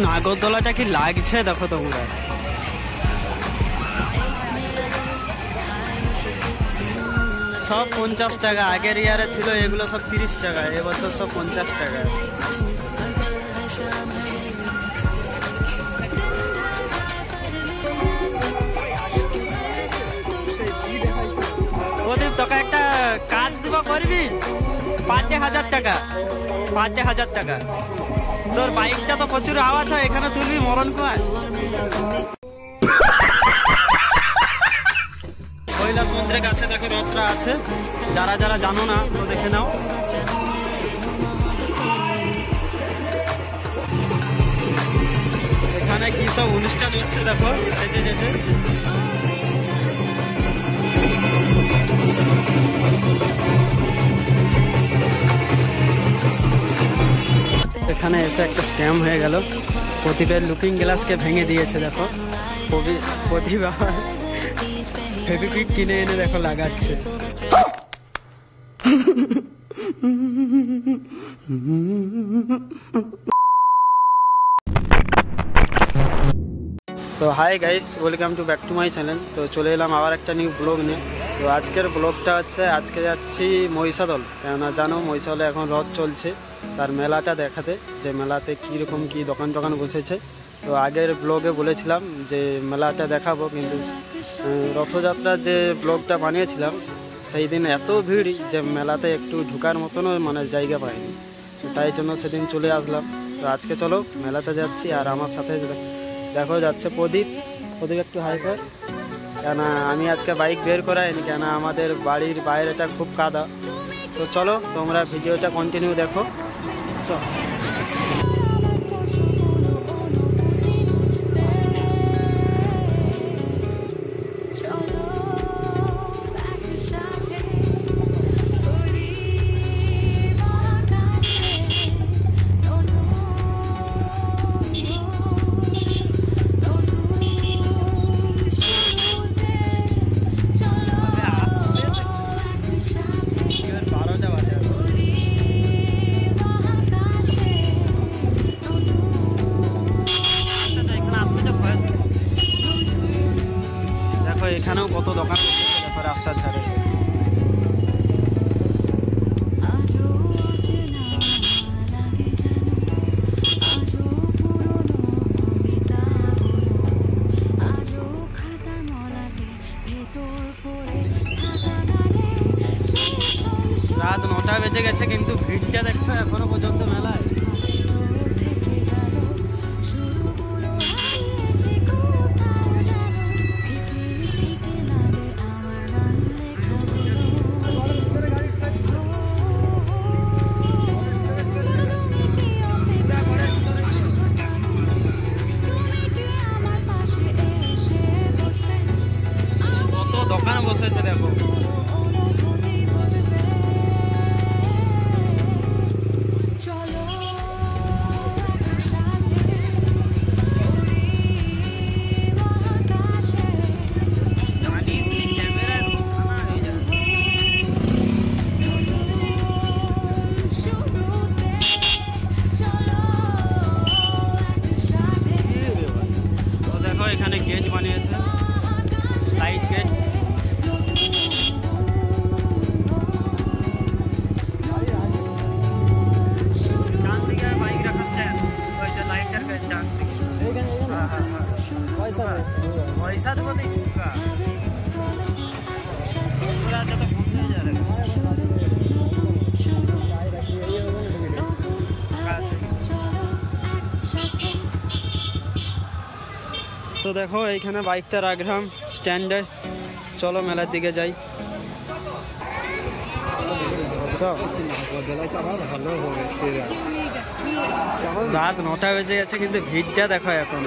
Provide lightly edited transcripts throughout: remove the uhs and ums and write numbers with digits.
নাগরদোলাটা কি লাগছে দেখো তোমরা। সব 50 টাকা, আগের ইয়ারে ছিল এগুলো সব 30 টাকা, এবছর সব 50 টাকা। প্রদীপ তোকে একটা কাজ দিব, করবি? পার ডে 1000 টাকা, পার ডে 1000 টাকা। তোর বাইকটা তো প্রচুর আওয়াজ হয়, এখানে তুলবি মরণ কুমার। কৈলাস মন্দিরের কাছে দেখো রথটা আছে, যারা যারা জানো না তো দেখে নাও। এখানে কি সব অনুষ্ঠান হচ্ছে দেখো, সেজে যেছে। এখানে এসে একটা স্ক্যাম হয়ে গেল, প্রদীপের লুকিং গ্লাসকে ভেঙে দিয়েছে দেখো। প্রদীপ আবার ফেভিকুইক কিনে এনে দেখো লাগাচ্ছে। তো hi guys, welcome to back to my channel. তো চলে এলাম আবার একটা নিউ ব্লগ নিয়ে। তো আজকের ব্লগটা হচ্ছে, আজকে যাচ্ছি মহিষাদল, কেননা জানো মহিষাদলে এখন রথ চলছে, তার মেলাটা দেখাতে, যে মেলাতে কীরকম কী দোকান টোকান বসেছে। তো আগের ব্লগে বলেছিলাম যে মেলাটা দেখাবো, কিন্তু রথযাত্রার যে ব্লগটা বানিয়েছিলাম সেই দিন এত ভিড় যে মেলাতে একটু ঢুকার মতনও মানে জায়গা পাইনি, তাই জন্য সেদিন চলে আসলাম। তো আজকে চলো মেলাতে যাচ্ছি, আর আমার সাথে দেখো যাচ্ছে প্রদীপ। প্রদীপ একটু হাই কর, কেন আমি আজকে বাইক বের করাইনি, কেন আমাদের বাড়ির বাইরেটা খুব কাদা। তো চলো তোমরা ভিডিওটা কন্টিনিউ দেখো। চলো এখানেও কত দোকান বসেছে দেখো রাস্তার ধারে। রাত 9টা বেজে গেছে, কিন্তু ভিড়টা দেখছো এখনো পর্যন্ত মেলায়। দোকান বসেছে দেখো। দেখো এখানে গেট বানিয়েছে, লাইট গেট। पैसा देव तो देखो এইখানে বাইকটা রাখলাম স্ট্যান্ডে। চলো মেলার দিকে যাই। রাত 9টা বেজে গেছে, কিন্তু ভিড়টা দেখো এখন।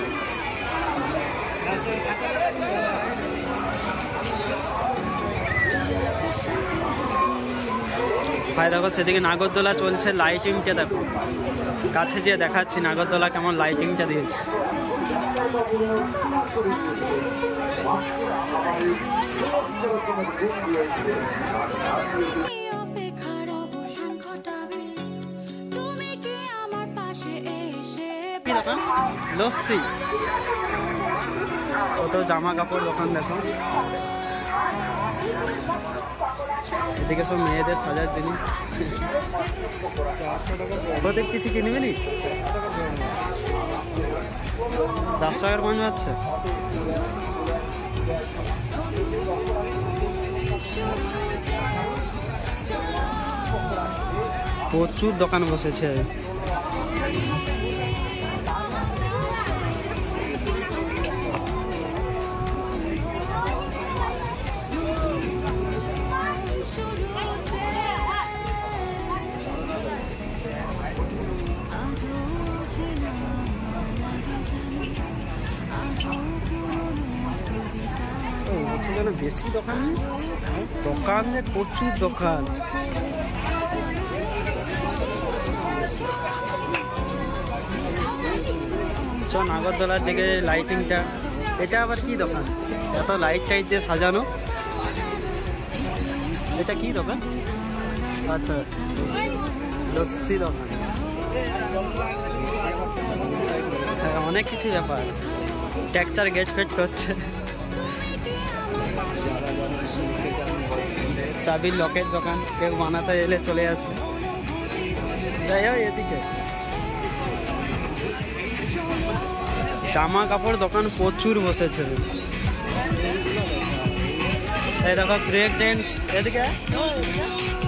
ভাই দেখো সেদিকে নাগরদোলা চলছে, লাইটিংটা দেখো, কাছে যেয়ে দেখাচ্ছি নাগরদোলা কেমন লাইটিংটা দিয়েছে। দোকান? লস্যি। কত জামা কাপড় দোকান দেখো, এদিকে সব মেয়েদের সাজার জিনিস। ওদের কিছু কিনবি নি? 400 টাকার পাঞ্জাবি আছে। প্রচুর দোকান বসেছে। বেশি দোকান নেই, দোকানে প্রচুর দোকান। নাগরদোলার দিকে লাইটিংটা, এটা আবার কি দোকান? এত লাইট টাইট দিয়ে সাজানো, এটা কি দোকান? আচ্ছা, লস্যি দোকান। অনেক কিছু ব্যাপার, টেক্সচার গেট ফেট করছে। চাবির লকের দোকান, কেউ বানাতে এলে চলে আসবে। যাই হোক, এদিকে জামা কাপড় দোকান প্রচুর বসেছে। এই দেখো ব্রেক ড্যান্স, এদিকে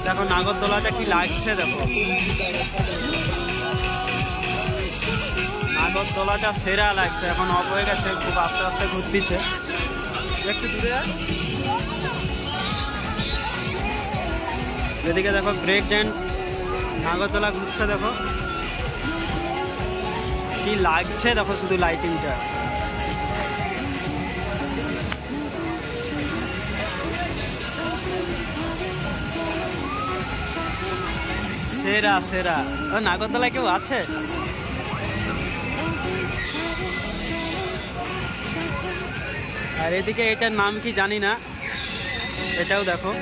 দেখো নাগরদোলাটা কি লাগছে। দেখো নাগরদোলাটা সেরা লাগছে, এখন অফ হয়ে গেছে, খুব আস্তে আস্তে ঘুরতিছে। একটু দূরে এদিকে দেখো ব্রেক ড্যান্স, নাগরদোলা ঘুরছে। দেখো কি লাগছে, দেখো শুধু লাইটিংটা। সেরা সেরা। নাগরদোলা কেউ আছে? আর এদিকে এটার নাম কি জানি না, এটাও দেখো।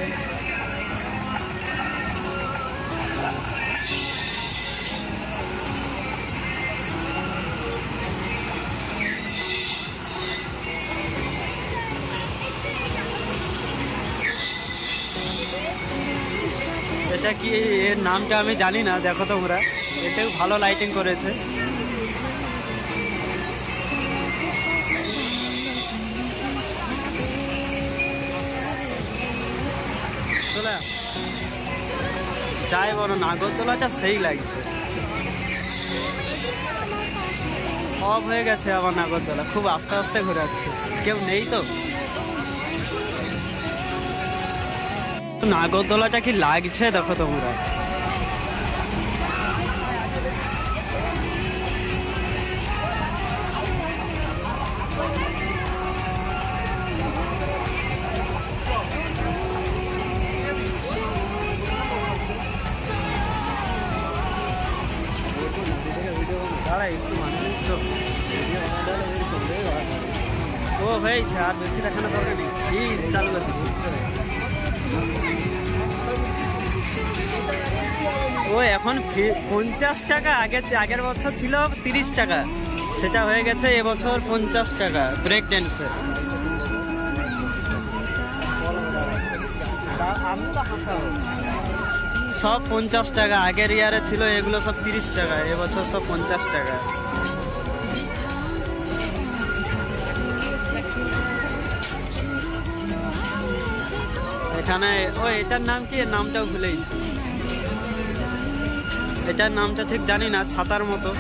এটা কি, এর নামটা আমি জানি না, দেখো তোমরা। এটাও ভালো লাইটিং করেছে। যাই বলো, নাগরদোলাটা সেই লাগছে। অফ হয়ে গেছে আবার নাগরদোলা, খুব আস্তে আস্তে ঘোরাচ্ছে, কেউ নেই তো। নাগরদোলাটা কি লাগছে দেখো তোমরা। ও হয়েছে, আর বেশি দেখানো দরকার নেই, কি চালু করতেছি। ও এখন 50 টাকা, আগের বছর ছিল 30 টাকা, সেটা হয়ে গেছে এবছর 50 টাকা ব্রেক ড্যান্সে। সব 50 টাকা, আগের ইয়ারে ছিল এগুলো সব 30 টাকা, এবছর সব 50 টাকা। এখানে এটার নাম কি, নামটাও ভুলেইছি, এটার নামটা ঠিক জানি না, ছাতার মতো।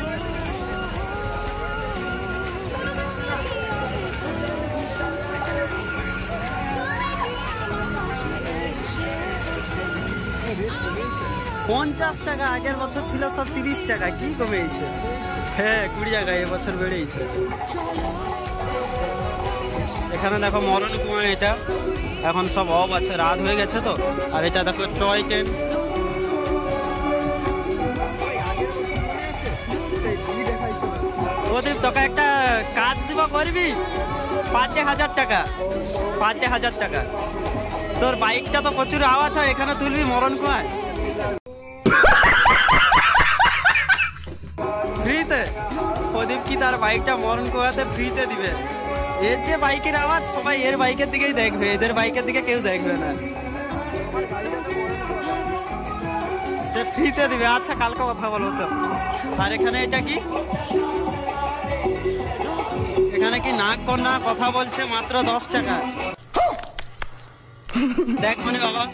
পঞ্চাশ টাকা, আগের বছর ছিল সব 30 টাকা, কি কমেছে? হ্যাঁ 20 টাকা, এবছর বেড়েছে। এখানে দেখো মরণ কুয়া, এটা এখন সব অফ আছে, রাত হয়ে গেছে তো। আর এটা দেখো টয় ট্রেন। ওদের তোকে একটা কাজ দিব, করবি? পার ডে 1000 টাকা, পার ডে 1000 টাকা। তোর বাইকটা তো প্রচুর আওয়াজ হয়, এখানে তুলবি মরণ কুয়ায় ফ্রিতে। প্রদীপ কি তার বাইকটা মরণ কোয়াতে ফ্রিতে দিবে। এর যে বাইকের আওয়াজ সবাই এর বাইকের দিকেই দেখবে, এদের বাইকের দিকে কেউ দেখবে না। সে ফ্রিতে দিবে। আচ্ছা কালকে কথা বলবো তো। আর এখানে এটা কি, এখানে কি নাক কন্যা কথা বলছে মাত্র 10 টাকা। দেখ মানে বাবা,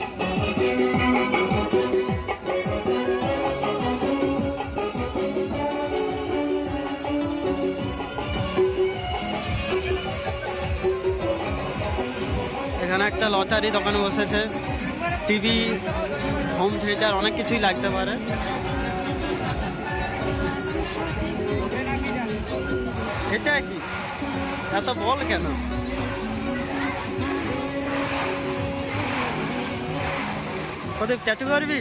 এখানে একটা লটারি দোকান বসেছে, টিভি, হোম থিয়েটার অনেক কিছুই লাগতে পারে। এটা কি এত বল কেন? প্রদীপ ট্যাটু করবি?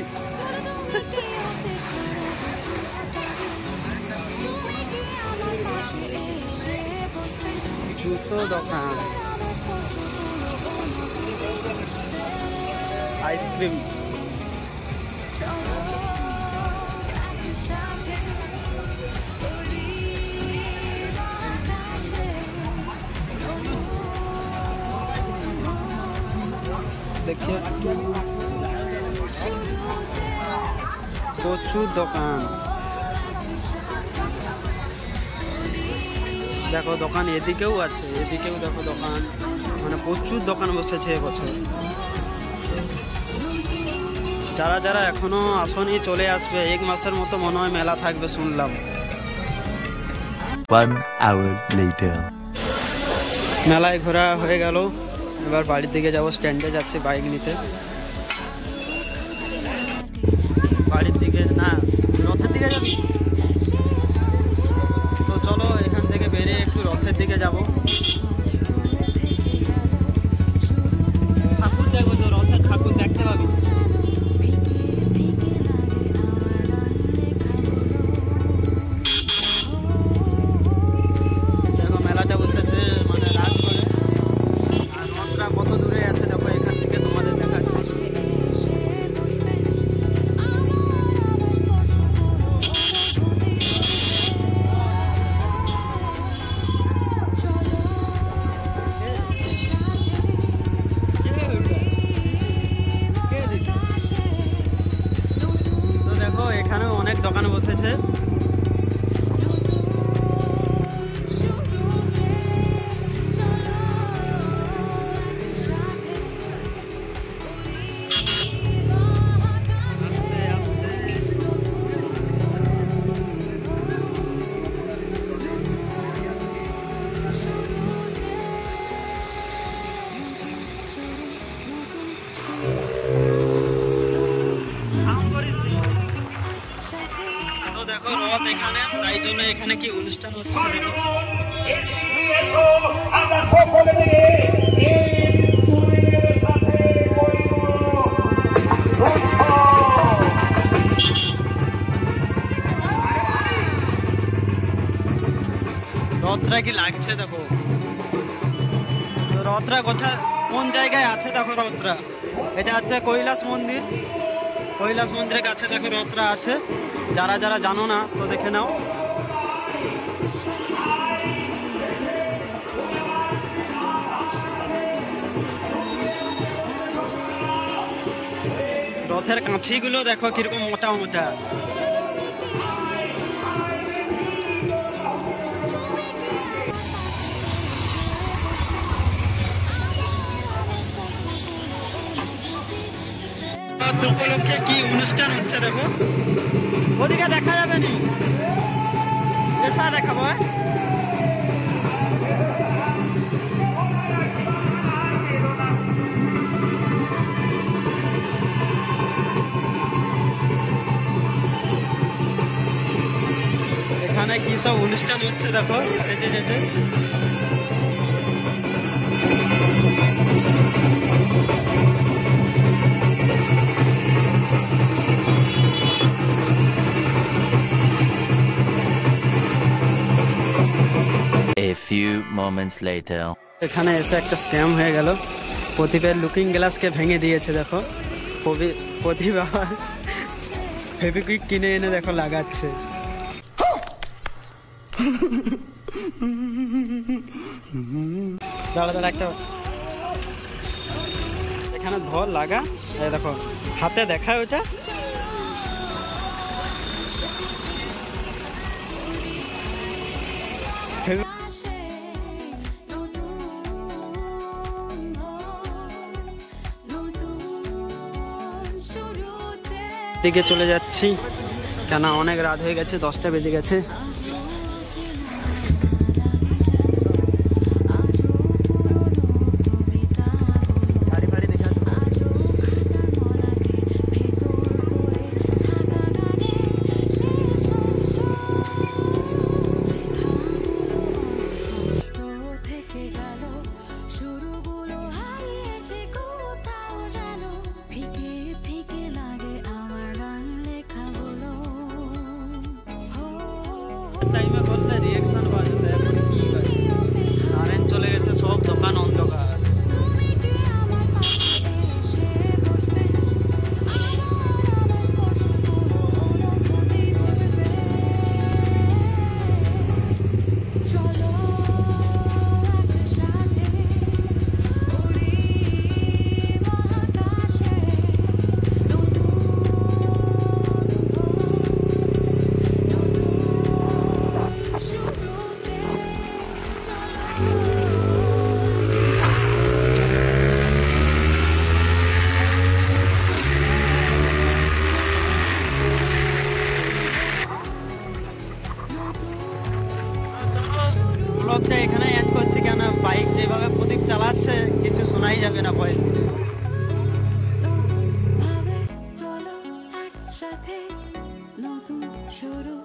জুতো দোকান, আইসক্রিম, देखिए কচুর দোকান। দেখো দোকান এদিকেও আছে, এদিকেও দেখো দোকান, মানে প্রচুর দোকান বসেছে এবছর। যারা যারা এখনো আসনি চলে আসবে, 1 মাসের মতো মনে হয় মেলা থাকবে শুনলাম। 1 hour later মেলায় ঘোরা হয়ে গেল, এবার বাড়ির দিকে যাব। স্ট্যান্ডে যাচ্ছি বাইক নিতে, বাড়ির দিকে না রথের দিকে যাবি তো চলো এখান থেকে বেরিয়ে একটু রথের দিকে যাব। ঠাকুর দেখবো তো, রথের ঠাকুর দেখতে পাবি। দেখো মেলাটা বসেছে মানে রাত করে, আর রথটা কত দূরে আছে দেখো, এখান থেকে তোমাদের দেখাচ্ছি। তো দেখো এখানেও অনেক দোকান বসেছে। তো দেখো রথ এখানে, তাই জন্য এখানে কি অনুষ্ঠান হচ্ছে দেখো। রথটা কি লাগছে দেখো। রথটা কোন জায়গায় আছে দেখো রথটা। এটা হচ্ছে কৈলাস মন্দির, কৈলাস মন্দিরের কাছে দেখো রথটা আছে। যারা যারা জানো না তো দেখে নাও। রথের কাঁচিগুলো দেখো কিরকম মোটা মোটা। উপলক্ষে কি অনুষ্ঠান হচ্ছে দেখো, ওদিকে দেখা যাবে নি, এসা দেখাবো। এখানে কি সব অনুষ্ঠান হচ্ছে দেখো, সেজে সেজে। A few moments later এখানে এসে একটা স্ক্যাম হয়ে গেল। প্রদীপের লুকিং গ্লাসকে ভেঙে দিয়েছে দেখো। প্রদীপ আবার ফেভিকুইক কিনে এনে দেখো লাগাচ্ছে। দাঁড়া দাঁড়া একটা এখানে ধর লাগা, এই দেখো হাতে দেখায় ওইটা। দিকে চলে যাচ্ছি কেন অনেক রাত হয়ে গেছে, 10টা বেজে গেছে। গাড়ি ফাড়ি দেখা যাচ্ছে। টাইমে বললে রিঅ্যাকশন বাজবে, এখন কি করে, কারেন্ট চলে গেছে, সব দোকান অন্ধকার। ব্লগটা এখানে এন্ড করছি, কেন বাইক যেভাবে প্রদীপ চালাচ্ছে কিছু শোনাই যাবে না ভয়েস। নতুন শুরু